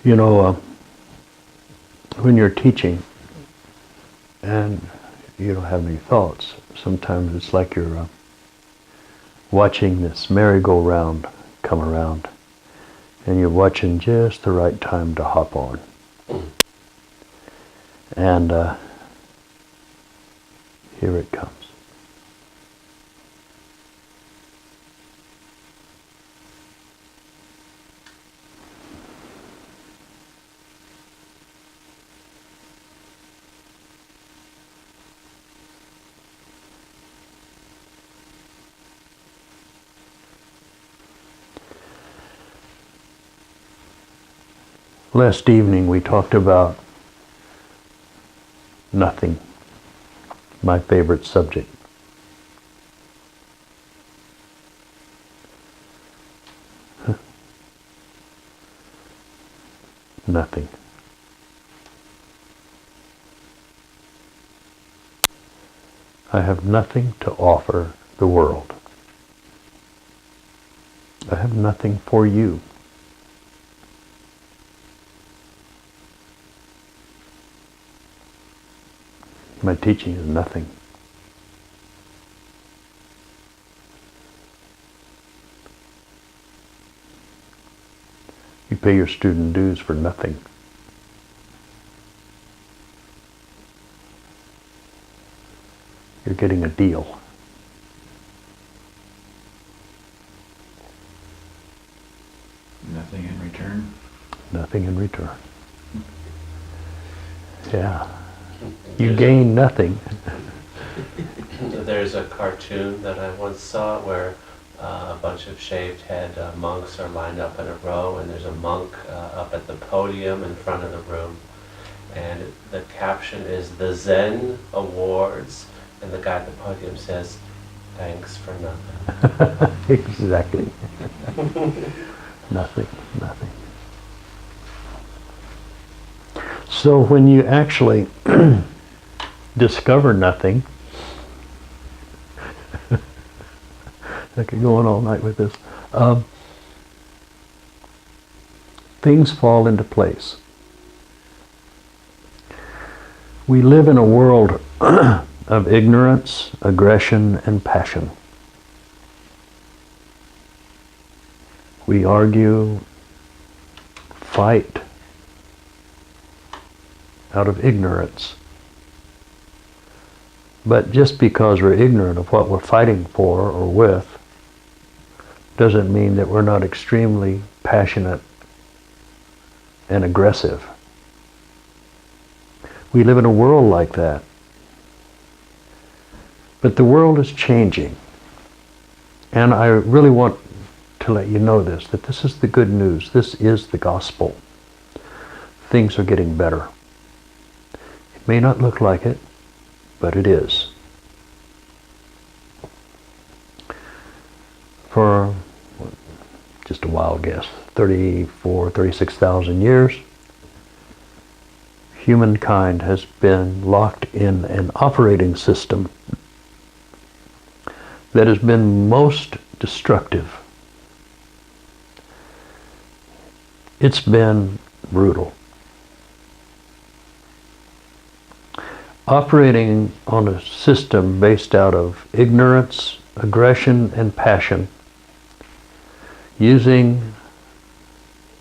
You know, when you're teaching and you don't have any thoughts, sometimes it's like you're watching this merry-go-round come around, and you're watching just the right time to hop on. And here it comes. Last evening we talked about nothing, my favorite subject. Nothing. I have nothing to offer the world. I have nothing for you. My teaching is nothing. You pay your student dues for nothing. You're getting a deal. Nothing in return? Nothing in return. Yeah. You gain nothing. There's a cartoon that I once saw where a bunch of shaved head monks are lined up in a row, and there's a monk up at the podium in front of the room, and the caption is "The Zen Awards," and the guy at the podium says, "Thanks for nothing." Exactly. Nothing, nothing. So when you actually discover nothing, I could go on all night with this, things fall into place. We live in a world of ignorance, aggression, and passion. We argue, fight out of ignorance. But just because we're ignorant of what we're fighting for or with doesn't mean that we're not extremely passionate and aggressive. We live in a world like that. But the world is changing. And I really want to let you know this, that this is the good news. This is the gospel. Things are getting better. It may not look like it, but it is. For just a wild guess, 36,000 years, humankind has been locked in an operating system that has been most destructive. It's been brutal. Operating on a system based out of ignorance, aggression, and passion, using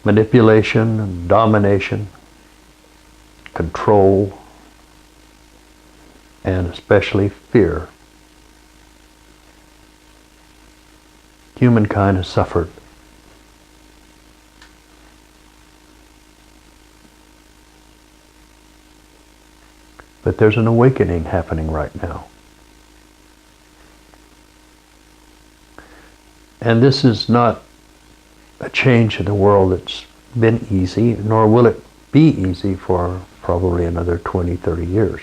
manipulation and domination, control, and especially fear. Humankind has suffered. But there's an awakening happening right now. And this is not a change in the world that's been easy, nor will it be easy for probably another 20, 30 years.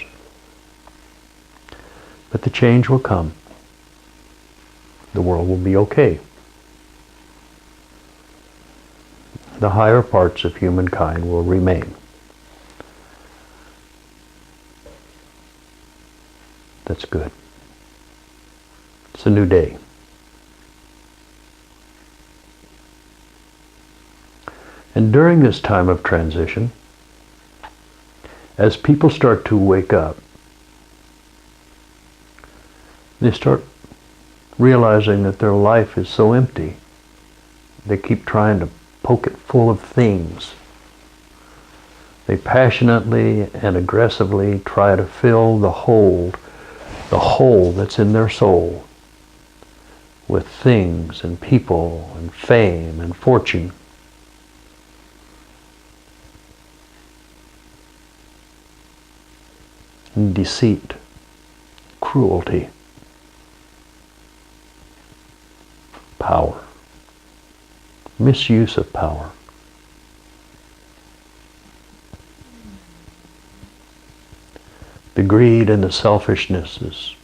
But the change will come. The world will be okay. The higher parts of humankind will remain. That's good. It's a new day. And during this time of transition, as people start to wake up, they start realizing that their life is so empty. They keep trying to poke it full of things. They passionately and aggressively try to fill the hole that's in their soul with things and people and fame and fortune. And deceit, cruelty, power, misuse of power. The greed and the selfishness is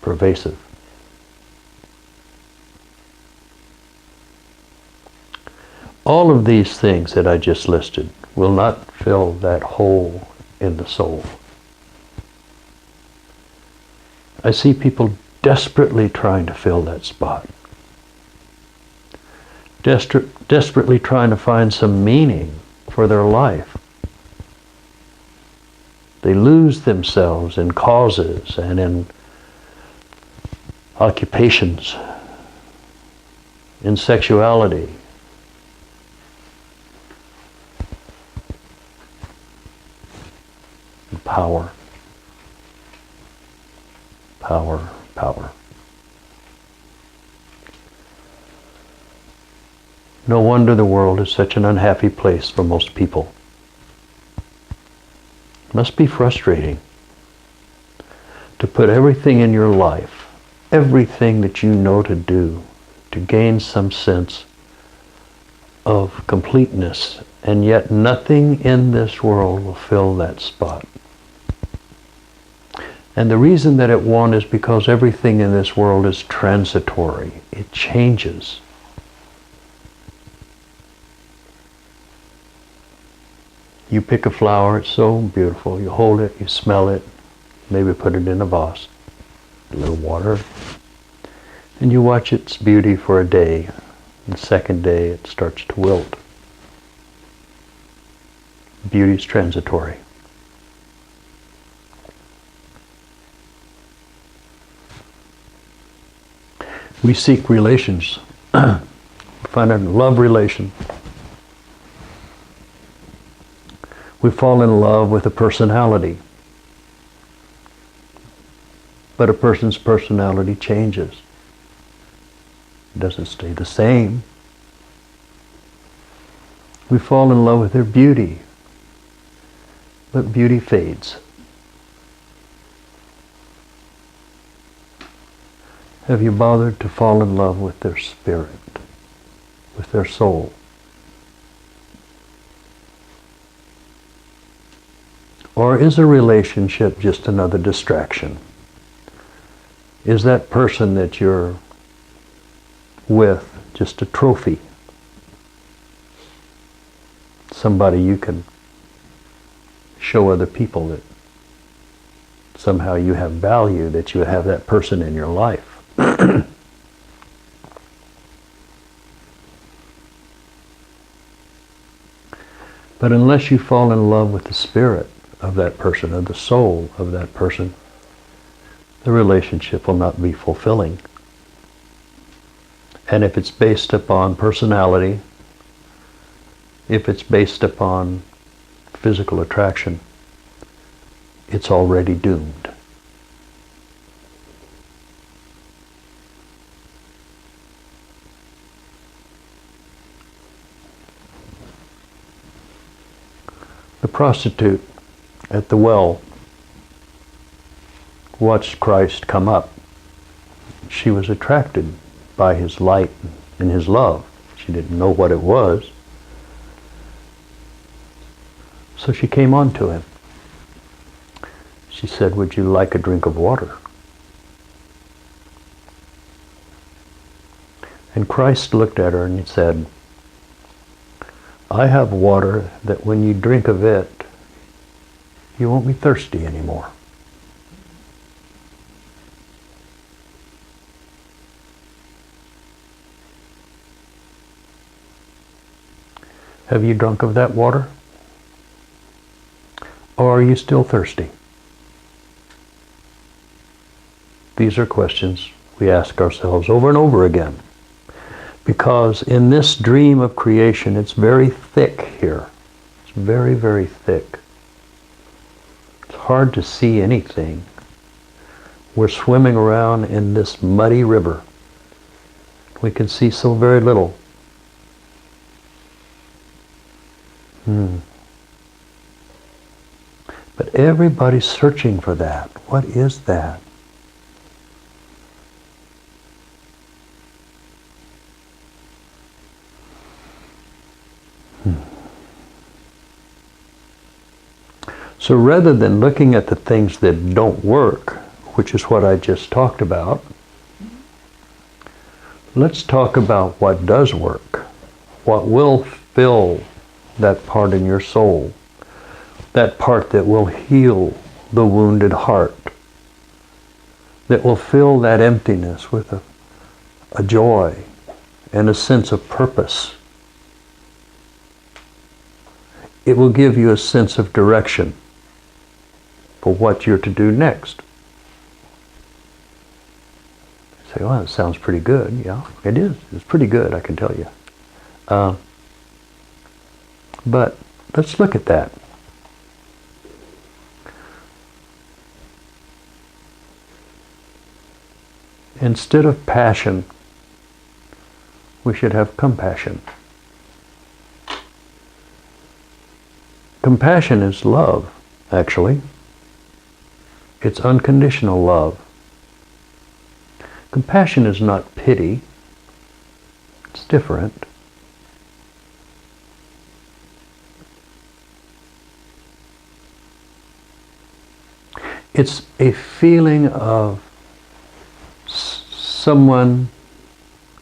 pervasive. All of these things that I just listed will not fill that hole in the soul. I see people desperately trying to fill that spot. Desperately trying to find some meaning for their life. They lose themselves in causes and in occupations, in sexuality, in power. Power, power. No wonder the world is such an unhappy place for most people. It must be frustrating to put everything in your life, everything that you know to do, to gain some sense of completeness, and yet nothing in this world will fill that spot. And the reason that it won't is because everything in this world is transitory. It changes. You pick a flower, it's so beautiful. You hold it, you smell it, maybe put it in a vase, a little water, and you watch its beauty for a day. The second day it starts to wilt. Beauty is transitory. We seek relations, find a love relation. We fall in love with a personality. But a person's personality changes. It doesn't stay the same. We fall in love with their beauty. But beauty fades. Have you bothered to fall in love with their spirit, with their soul? Or is a relationship just another distraction? Is that person that you're with just a trophy? Somebody you can show other people that somehow you have value, that you have that person in your life. But unless you fall in love with the spirit of that person, or the soul of that person, the relationship will not be fulfilling. And if it's based upon personality, if it's based upon physical attraction, it's already doomed. The prostitute at the well watched Christ come up. She was attracted by his light and his love. She didn't know what it was. So she came on to him. She said, "Would you like a drink of water?" And Christ looked at her and he said, "I have water that when you drink of it, you won't be thirsty anymore." Have you drunk of that water? Or are you still thirsty? These are questions we ask ourselves over and over again. Because in this dream of creation, it's very thick here. It's very, very thick. It's hard to see anything. We're swimming around in this muddy river. We can see so very little. But everybody's searching for that. What is that? So rather than looking at the things that don't work, which is what I just talked about, let's talk about what does work. What will fill that part in your soul. That part that will heal the wounded heart. That will fill that emptiness with a joy and a sense of purpose. It will give you a sense of direction for what you're to do next. You say, well, that sounds pretty good. Yeah, it is. It's pretty good, I can tell you. But let's look at that. Instead of passion, we should have compassion. Compassion is love, actually. It's unconditional love. Compassion is not pity. It's different. It's a feeling of someone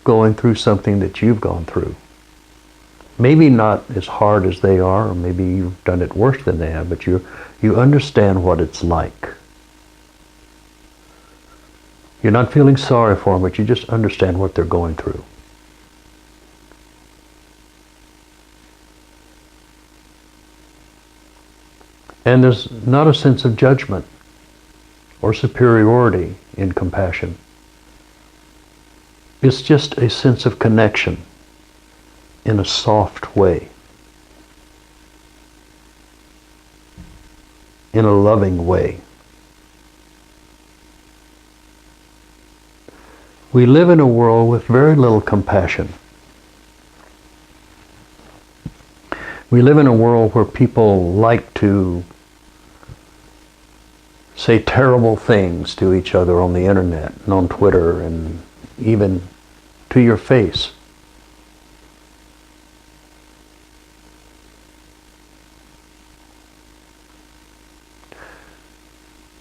going through something that you've gone through. Maybe not as hard as they are, or maybe you've done it worse than they have, but you understand what it's like. You're not feeling sorry for them, but you just understand what they're going through. And there's not a sense of judgment or superiority in compassion. It's just a sense of connection in a soft way, in a loving way. We live in a world with very little compassion. We live in a world where people like to say terrible things to each other on the internet and on Twitter and even to your face.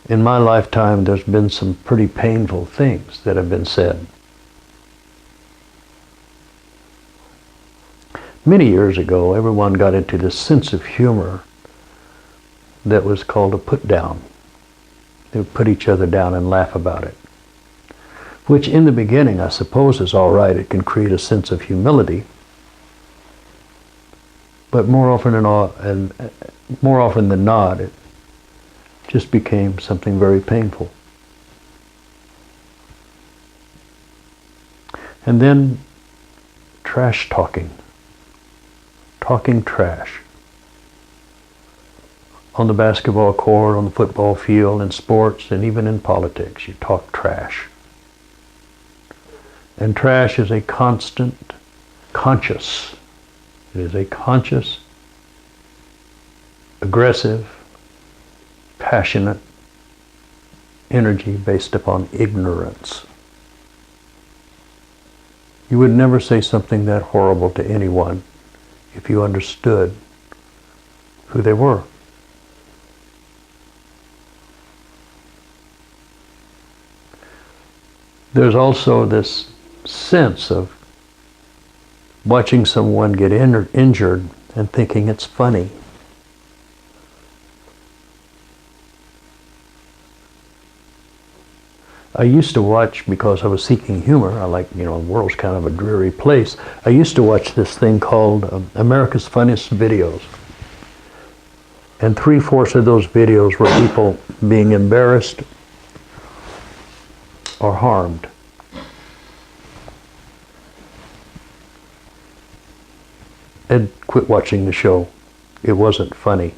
In my lifetime, there's been some pretty painful things that have been said. Many years ago, everyone got into this sense of humor that was called a put down. They would put each other down and laugh about it. Which in the beginning, I suppose, is all right. It can create a sense of humility. But more often than not, it just became something very painful. And then trash talking. Talking trash. On the basketball court, on the football field, in sports, and even in politics, you talk trash. And trash is a constant, conscious. It is a conscious, aggressive, passionate energy based upon ignorance. You would never say something that horrible to anyone if you understood who they were. There's also this sense of watching someone get injured and thinking it's funny. I used to watch, because I was seeking humor, I like, the world's kind of a dreary place. I used to watch this thing called America's Funniest Videos. And 3/4 of those videos were people being embarrassed or harmed. I'd quit watching the show. It wasn't funny.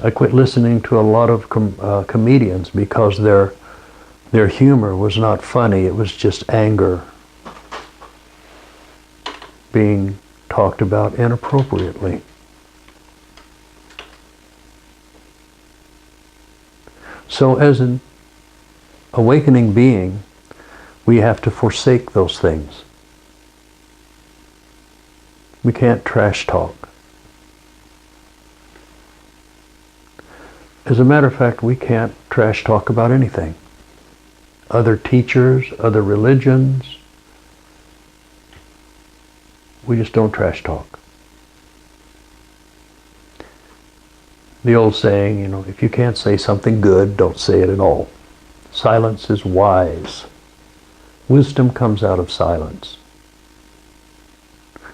I quit listening to a lot of comedians because their humor was not funny. It was just anger being talked about inappropriately. So as an awakening being, we have to forsake those things. We can't trash talk. As a matter of fact, we can't trash talk about anything. Other teachers, other religions, we just don't trash talk. The old saying, if you can't say something good, don't say it at all. Silence is wise. Wisdom comes out of silence.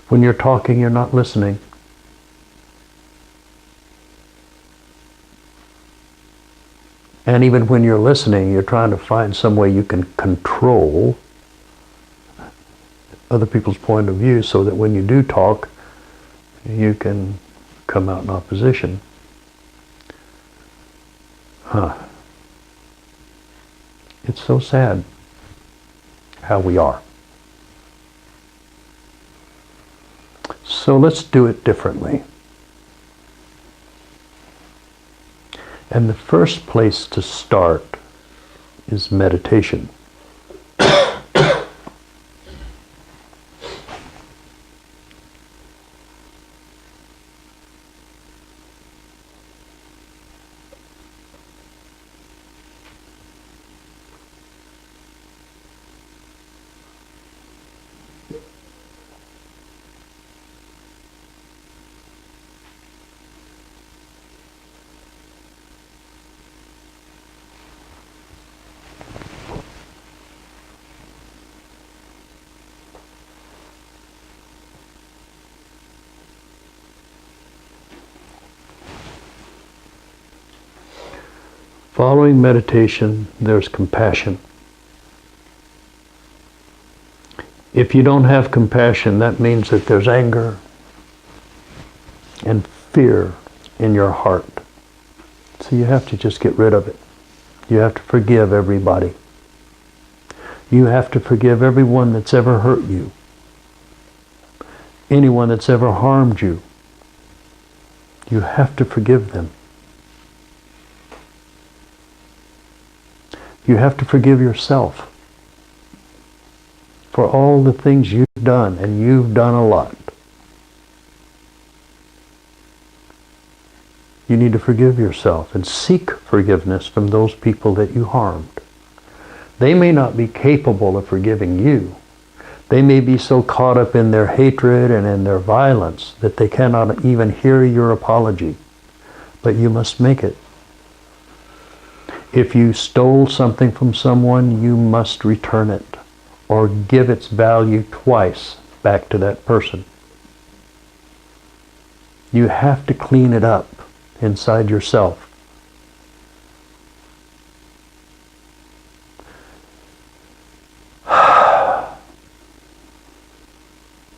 When you're talking, you're not listening. And even when you're listening, you're trying to find some way you can control other people's point of view so that when you do talk, you can come out in opposition. It's so sad how we are. So let's do it differently. And the first place to start is meditation. Following meditation, there's compassion. If you don't have compassion, that means that there's anger and fear in your heart. So you have to just get rid of it. You have to forgive everybody. You have to forgive everyone that's ever hurt you. Anyone that's ever harmed you. You have to forgive them. You have to forgive yourself for all the things you've done, and you've done a lot. You need to forgive yourself and seek forgiveness from those people that you harmed. They may not be capable of forgiving you. They may be so caught up in their hatred and in their violence that they cannot even hear your apology. But you must make it. If you stole something from someone, you must return it or give its value twice back to that person. You have to clean it up inside yourself.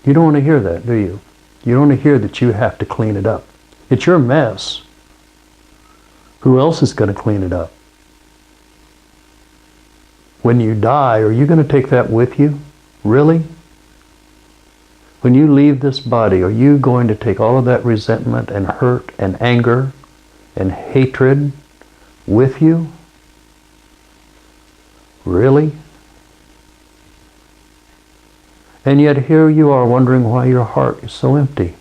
You don't want to hear that, do you? You don't want to hear that you have to clean it up. It's your mess. Who else is going to clean it up? When you die, are you going to take that with you? Really? When you leave this body, are you going to take all of that resentment and hurt and anger and hatred with you? Really? And yet here you are wondering why your heart is so empty.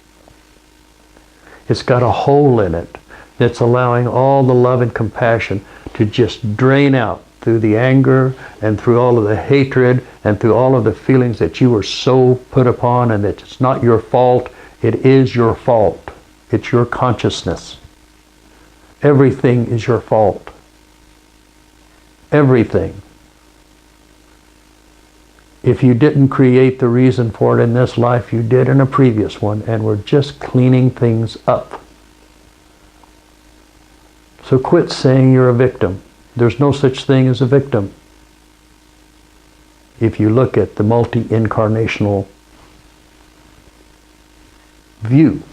It's got a hole in it that's allowing all the love and compassion to just drain out through the anger and through all of the hatred and through all of the feelings that you were so put upon, and that it's not your fault. It is your fault. It's your consciousness. Everything is your fault. everything. If you didn't create the reason for it in this life, you did in a previous one, and we're just cleaning things up. So quit saying you're a victim. There's no such thing as a victim. If you look at the multi-incarnational view.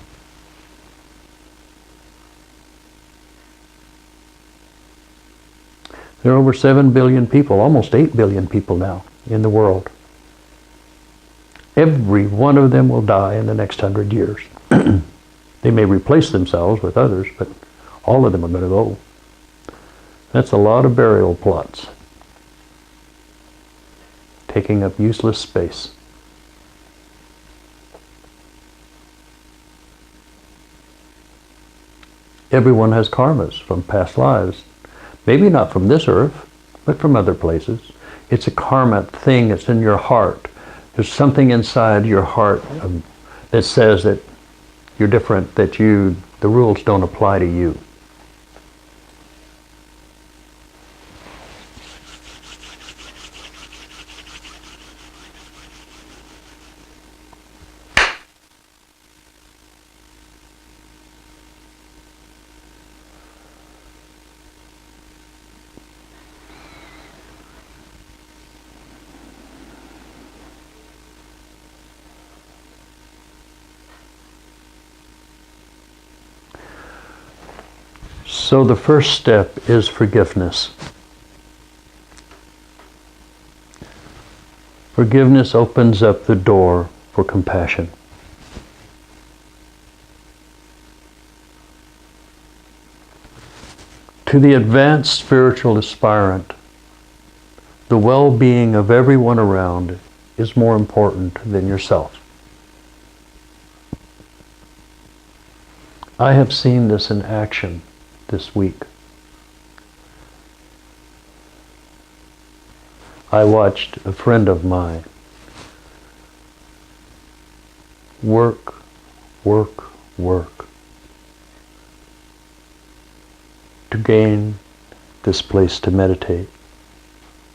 There are over 7 billion people, almost 8 billion people now in the world. Every one of them will die in the next 100 years. They may replace themselves with others, but all of them are going to go. That's a lot of burial plots, taking up useless space. Everyone has karmas from past lives. Maybe not from this earth, but from other places. It's a karma thing that's in your heart. There's something inside your heart that says that you're different, that the rules don't apply to you. So the first step is forgiveness. Forgiveness opens up the door for compassion. To the advanced spiritual aspirant, the well-being of everyone around is more important than yourself. I have seen this in action this week. I watched a friend of mine work to gain this place to meditate,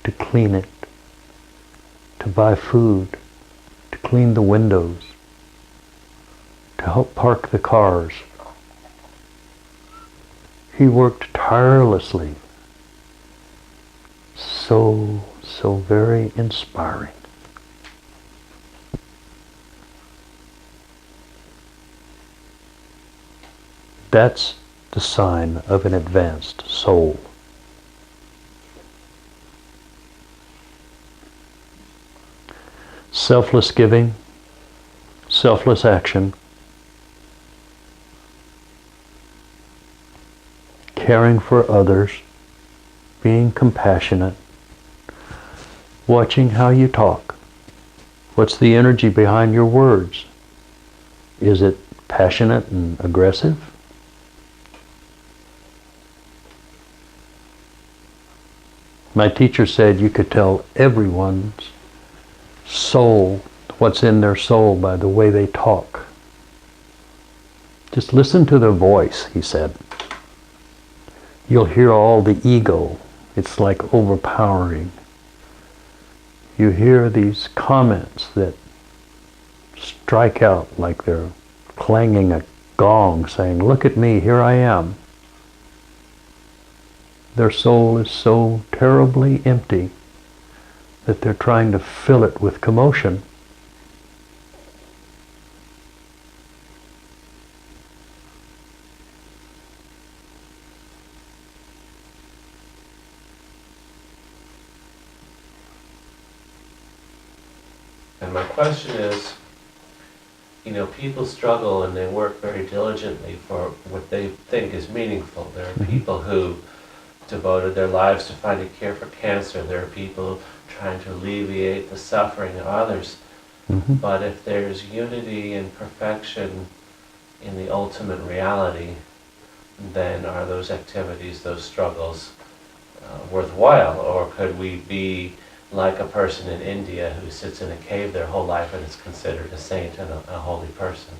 to clean it, to buy food, to clean the windows, to help park the cars. He worked tirelessly. So very inspiring. That's the sign of an advanced soul. Selfless giving, selfless action, caring for others, being compassionate, watching how you talk. What's the energy behind your words? Is it passionate and aggressive? My teacher said you could tell everyone's soul, what's in their soul, by the way they talk. Just listen to their voice, he said. You'll hear all the ego. It's like overpowering. You hear these comments that strike out like they're clanging a gong, saying, "Look at me, here I am." Their soul is so terribly empty that they're trying to fill it with commotion. And my question is, people struggle and they work very diligently for what they think is meaningful. There are people who devoted their lives to finding a cure for cancer. There are people trying to alleviate the suffering of others. Mm-hmm. But if there's unity and perfection in the ultimate reality, then are those activities, those struggles, worthwhile? Or could we be like a person in India who sits in a cave their whole life and is considered a saint and a holy person?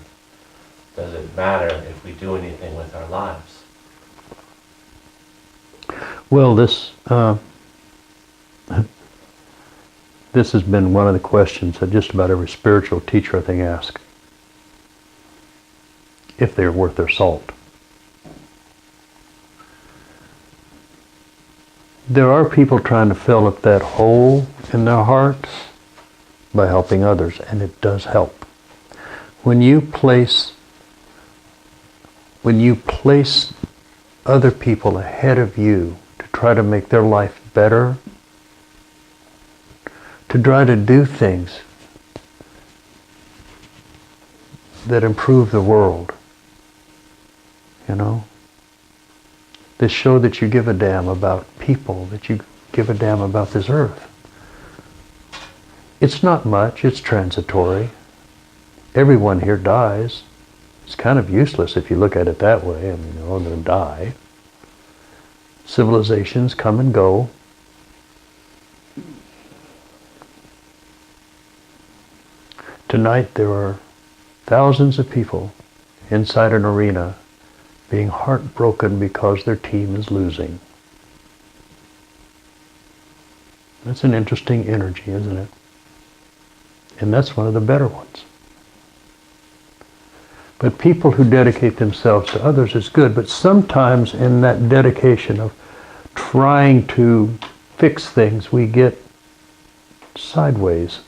Does it matter if we do anything with our lives? Well, this This has been one of the questions that just about every spiritual teacher, I think, asks, if they're worth their salt. There are people trying to fill up that hole in their hearts by helping others, and it does help. When you place other people ahead of you to try to make their life better, to try to do things that improve the world, they show that you give a damn about people, that you give a damn about this earth. It's not much, it's transitory. Everyone here dies. It's kind of useless if you look at it that way. I mean, they're all going to die. Civilizations come and go. Tonight there are thousands of people inside an arena being heartbroken because their team is losing. That's an interesting energy, isn't it? And that's one of the better ones. But people who dedicate themselves to others is good, but sometimes in that dedication of trying to fix things, we get sideways.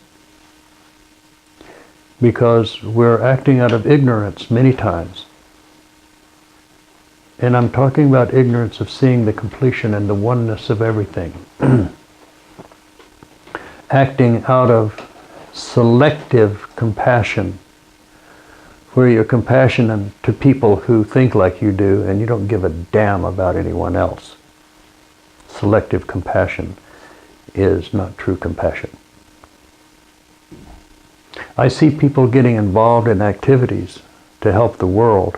Because we're acting out of ignorance many times. And I'm talking about ignorance of seeing the completion and the oneness of everything. Acting out of selective compassion, where you're compassionate to people who think like you do and you don't give a damn about anyone else. Selective compassion is not true compassion. I see people getting involved in activities to help the world,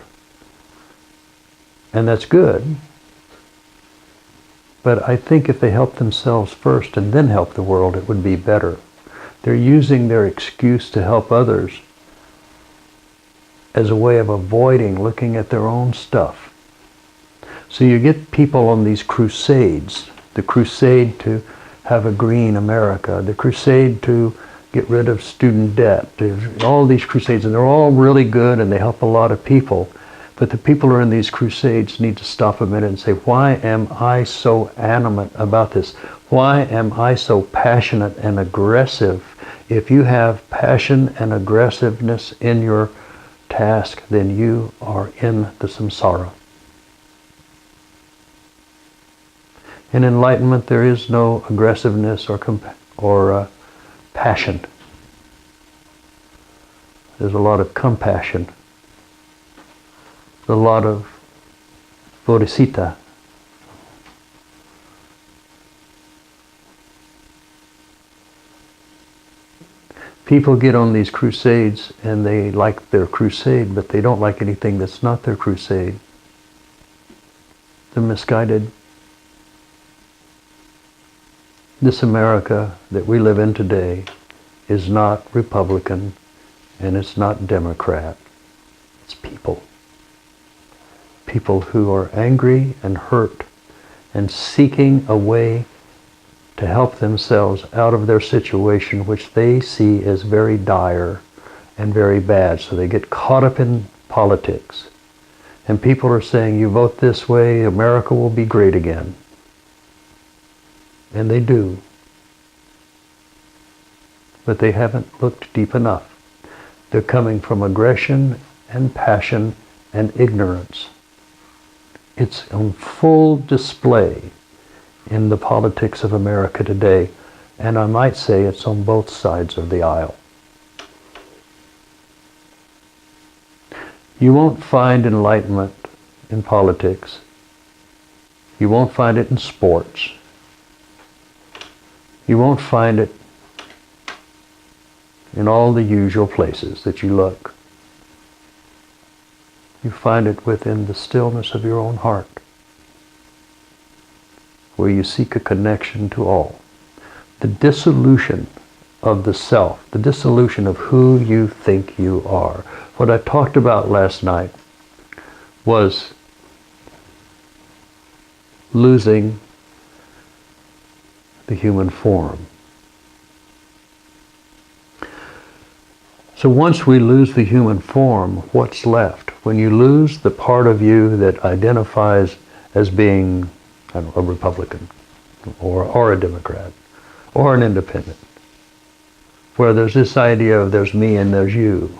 and that's good. But I think if they help themselves first and then help the world, it would be better. They're using their excuse to help others as a way of avoiding looking at their own stuff. So you get people on these crusades, the crusade to have a green America, the crusade to get rid of student debt, all these crusades, and they're all really good and they help a lot of people. But the people who are in these crusades need to stop a minute and say, why am I so animate about this? Why am I so passionate and aggressive? If you have passion and aggressiveness in your task, then you are in the samsara. In enlightenment, there is no aggressiveness or passion. There's a lot of compassion. A lot of bodhicitta. People get on these crusades and they like their crusade, but they don't like anything that's not their crusade. They're misguided. This America that we live in today is not Republican and it's not Democrat. It's people. People who are angry and hurt and seeking a way to help themselves out of their situation, which they see as very dire and very bad. So they get caught up in politics. And people are saying, you vote this way, America will be great again. And they do. But they haven't looked deep enough. They're coming from aggression and passion and ignorance. It's on full display in the politics of America today, and I might say it's on both sides of the aisle. You won't find enlightenment in politics. You won't find it in sports. You won't find it in all the usual places that you look. You find it within the stillness of your own heart, where you seek a connection to all. The dissolution of the self, the dissolution of who you think you are. What I talked about last night was losing the human form. So once we lose the human form, what's left? When you lose the part of you that identifies as being, I don't know, a Republican or a Democrat or an independent, where there's this idea of there's me and there's you.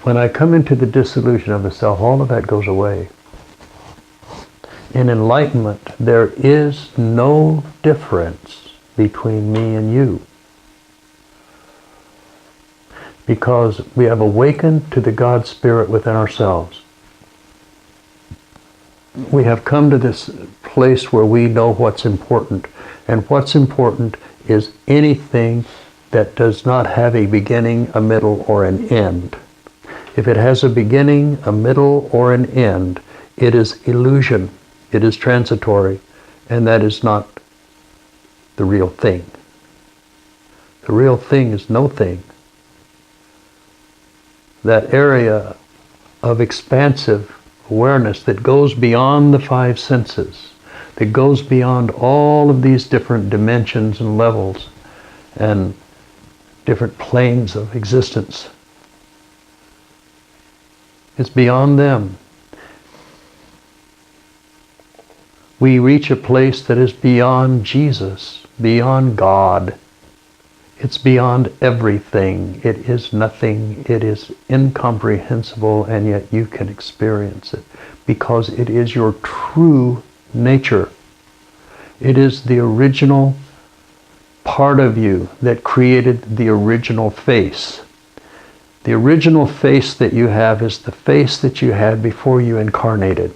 When I come into the dissolution of the self, all of that goes away. In enlightenment, there is no difference between me and you, because we have awakened to the God Spirit within ourselves. We have come to this place where we know what's important, and what's important is anything that does not have a beginning, a middle, or an end. If it has a beginning, a middle, or an end, it is illusion, it is transitory, and that is not the real thing. The real thing is no thing. That area of expansive awareness that goes beyond the five senses, that goes beyond all of these different dimensions and levels and different planes of existence. It's beyond them. We reach a place that is beyond Jesus, beyond God. It's beyond everything. It is nothing. It is incomprehensible, and yet you can experience it because it is your true nature. It is the original part of you that created the original face. The original face that you have is the face that you had before you incarnated.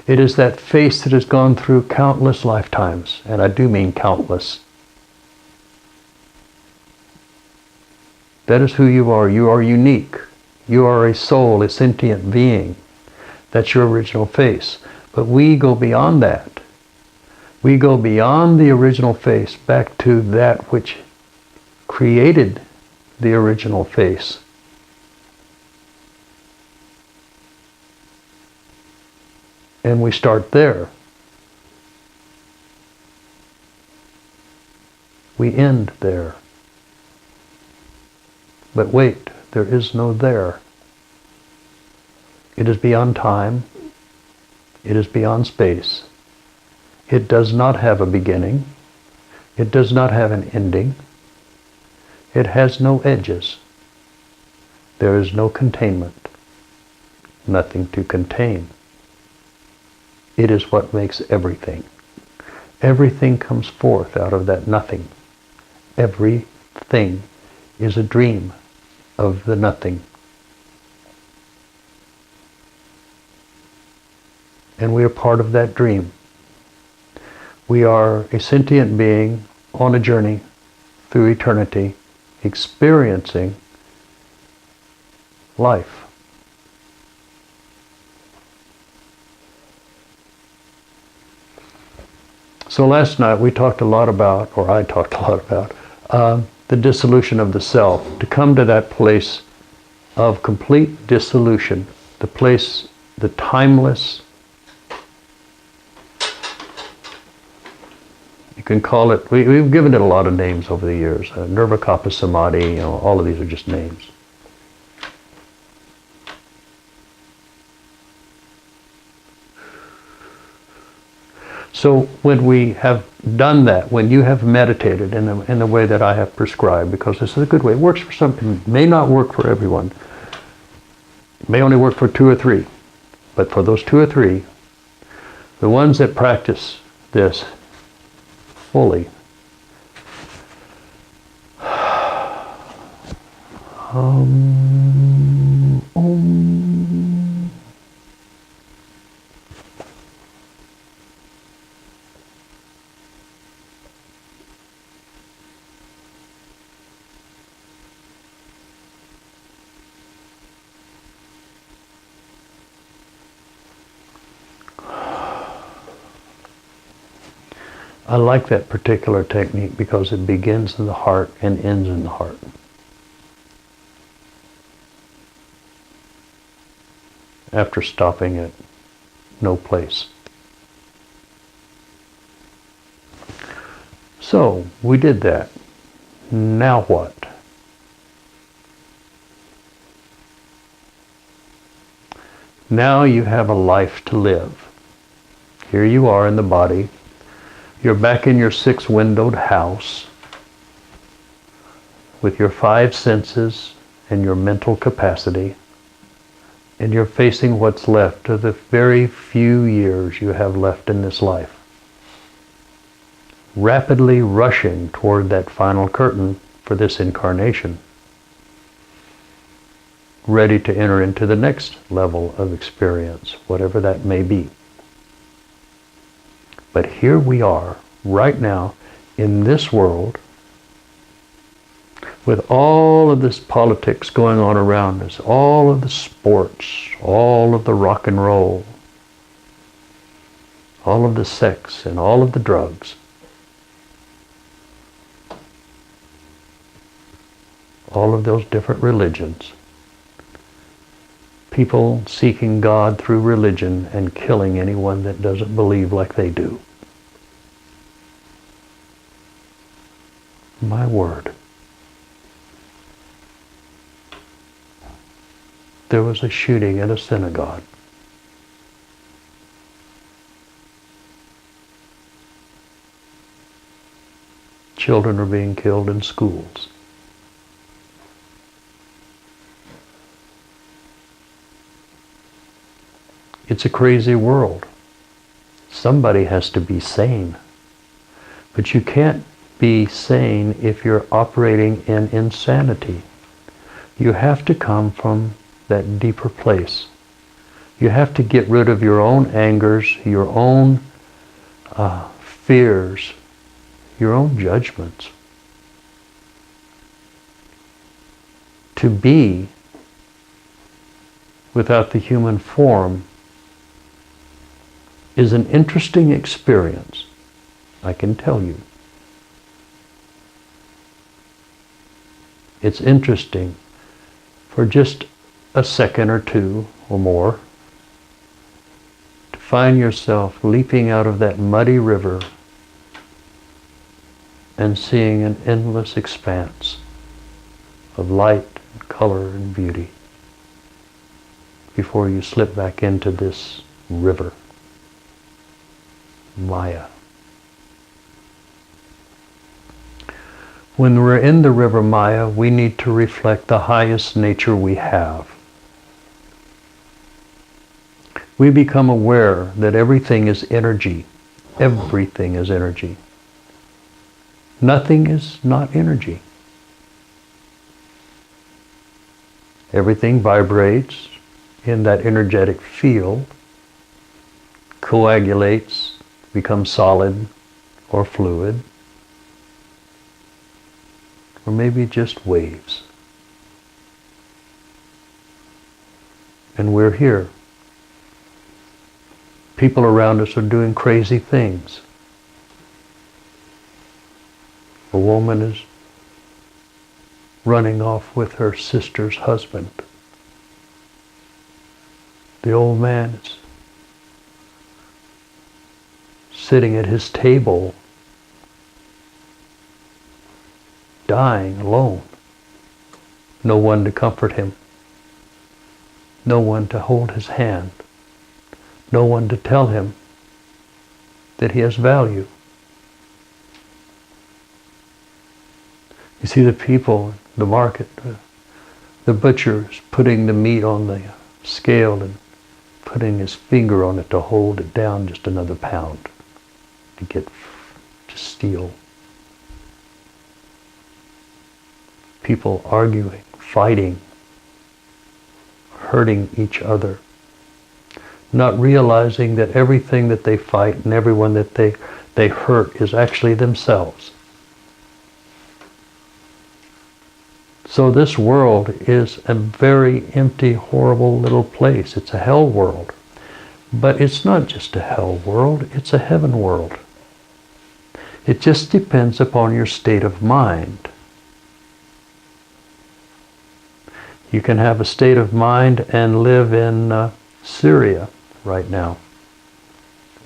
It is that face that has gone through countless lifetimes, and I do mean countless. That is who you are. You are unique. You are a soul, a sentient being. That's your original face. But we go beyond that. We go beyond the original face back to that which created the original face. And we start there. We end there. But wait, there is no there. It is beyond time. It is beyond space. It does not have a beginning. It does not have an ending. It has no edges. There is no containment. Nothing to contain. It is what makes everything. Everything comes forth out of that nothing. Everything is a dream of the nothing. And we are part of that dream. We are a sentient being on a journey through eternity, experiencing life. So last night we talked a lot about, or I talked a lot about, the dissolution of the self, to come to that place of complete dissolution, the place, the timeless, you can call it, we've given it a lot of names over the years, Nirvakapa Samadhi, all of these are just names. So when we have done that, when you have meditated in the way that I have prescribed, because this is a good way, it works for some, it may not work for everyone. It may only work for 2 or 3. But for those 2 or 3, the ones that practice this fully, I like that particular technique because it begins in the heart and ends in the heart. After stopping at no place. So, we did that. Now what? Now you have a life to live. Here you are in the body. You're back in your 6-windowed house with your 5 senses and your mental capacity, and you're facing what's left of the very few years you have left in this life. Rapidly rushing toward that final curtain for this incarnation, ready to enter into the next level of experience, whatever that may be. But here we are, right now, in this world, with all of this politics going on around us, all of the sports, all of the rock and roll, all of the sex and all of the drugs, all of those different religions, people seeking God through religion and killing anyone that doesn't believe like they do. My word. There was a shooting at a synagogue. Children are being killed in schools. It's a crazy world. Somebody has to be sane. But you can't be sane if you're operating in insanity. You have to come from that deeper place. You have to get rid of your own angers, your own fears, your own judgments. To be without the human form is an interesting experience, I can tell you. It's interesting for just a second or two or more to find yourself leaping out of that muddy river and seeing an endless expanse of light and color and beauty before you slip back into this river, Maya. When we're in the river Maya, we need to reflect the highest nature we have. We become aware that everything is energy. Everything is energy. Nothing is not energy. Everything vibrates in that energetic field, coagulates, becomes solid or fluid, or maybe just waves. And we're here. People around us are doing crazy things. A woman is running off with her sister's husband. The old man is sitting at his table, dying alone. No one to comfort him. No one to hold his hand. No one to tell him that he has value. You see the people, the market, the butcher is putting the meat on the scale and putting his finger on it to hold it down just another pound to steal. People arguing, fighting, hurting each other, not realizing that everything that they fight and everyone that they hurt is actually themselves. So this world is a very empty, horrible little place. It's a hell world. But it's not just a hell world, it's a heaven world. It just depends upon your state of mind. You can have a state of mind and live in Syria right now.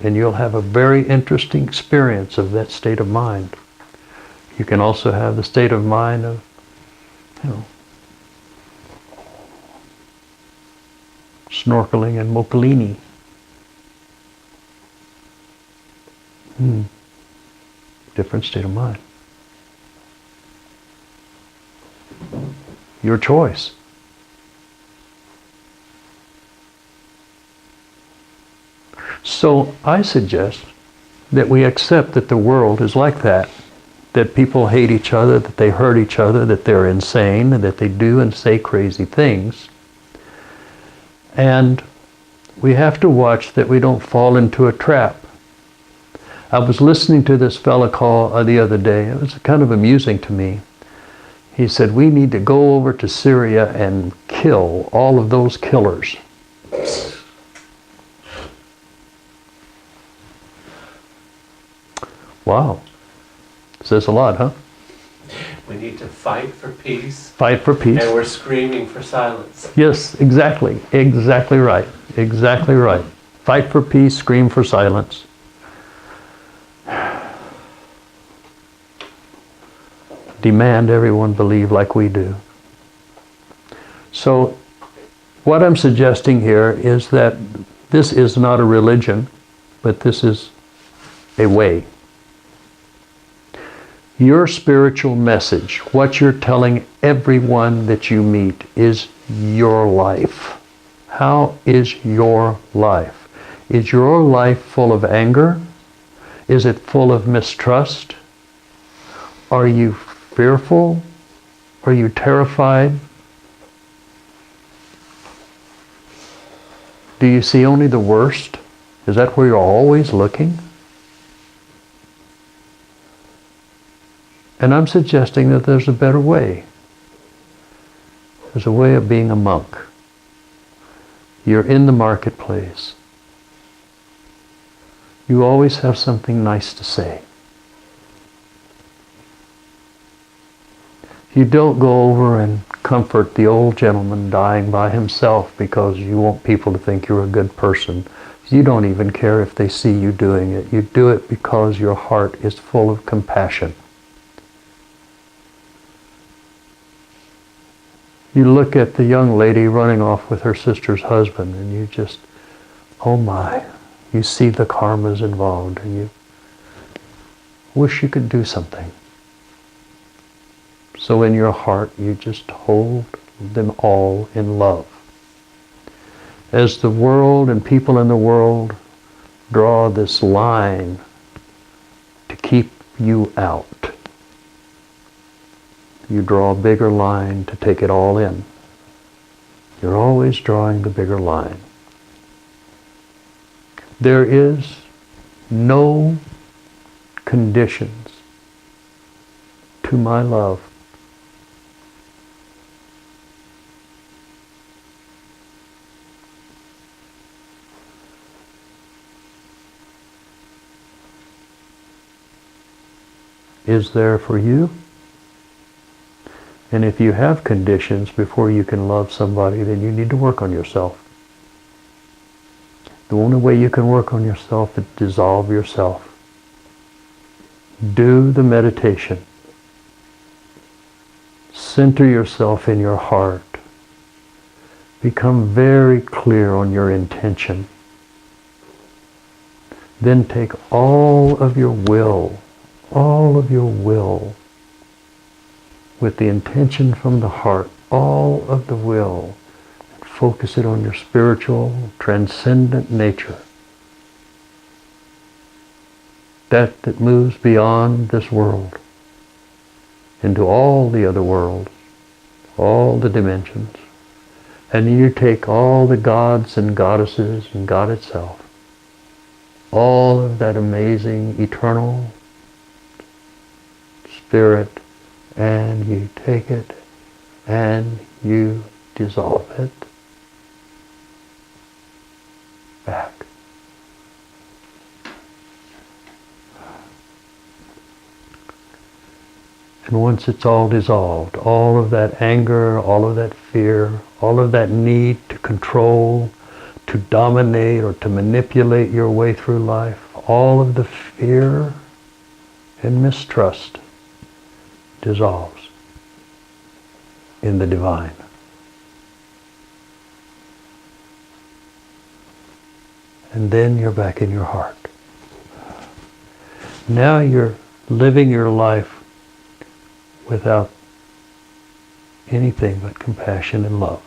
And you'll have a very interesting experience of that state of mind. You can also have the state of mind of, snorkeling in Moccalini. Different state of mind. Your choice. So I suggest that we accept that the world is like that people hate each other, that they hurt each other, that they're insane, and that they do and say crazy things. And we have to watch that we don't fall into a trap. I was listening to this fella call the other day. It was kind of amusing to me. He said, we need to go over to Syria and kill all of those killers. Wow. Says a lot, huh? We need to fight for peace. Fight for peace. And we're screaming for silence. Yes, exactly. Exactly right. Exactly right. Fight for peace, scream for silence. Demand everyone believe like we do. So what I'm suggesting here is that this is not a religion, but this is a way. Your spiritual message, what you're telling everyone that you meet, is your life. How is your life? Is your life full of anger? Is it full of mistrust? Are you fearful? Are you terrified? Do you see only the worst? Is that where you're always looking? And I'm suggesting that there's a better way. There's a way of being a monk. You're in the marketplace. You always have something nice to say. You don't go over and comfort the old gentleman dying by himself because you want people to think you're a good person. You don't even care if they see you doing it. You do it because your heart is full of compassion. You look at the young lady running off with her sister's husband and you just, oh my, you see the karmas involved and you wish you could do something. So in your heart you just hold them all in love. As the world and people in the world draw this line to keep you out, you draw a bigger line to take it all in. You're always drawing the bigger line. There is no conditions to my love. Is there for you? And if you have conditions before you can love somebody, then you need to work on yourself. The only way you can work on yourself is dissolve yourself. Do the meditation. Center yourself in your heart. Become very clear on your intention. Then take all of your will, with the intention from the heart, all of the will, and focus it on your spiritual, transcendent nature. That moves beyond this world, into all the other worlds, all the dimensions. And you take all the gods and goddesses and God itself, all of that amazing, eternal spirit, and you take it and you dissolve it back. And once it's all dissolved, all of that anger, all of that fear, all of that need to control, to dominate or to manipulate your way through life, all of the fear and mistrust dissolves in the divine. And then you're back in your heart. Now you're living your life without anything but compassion and love.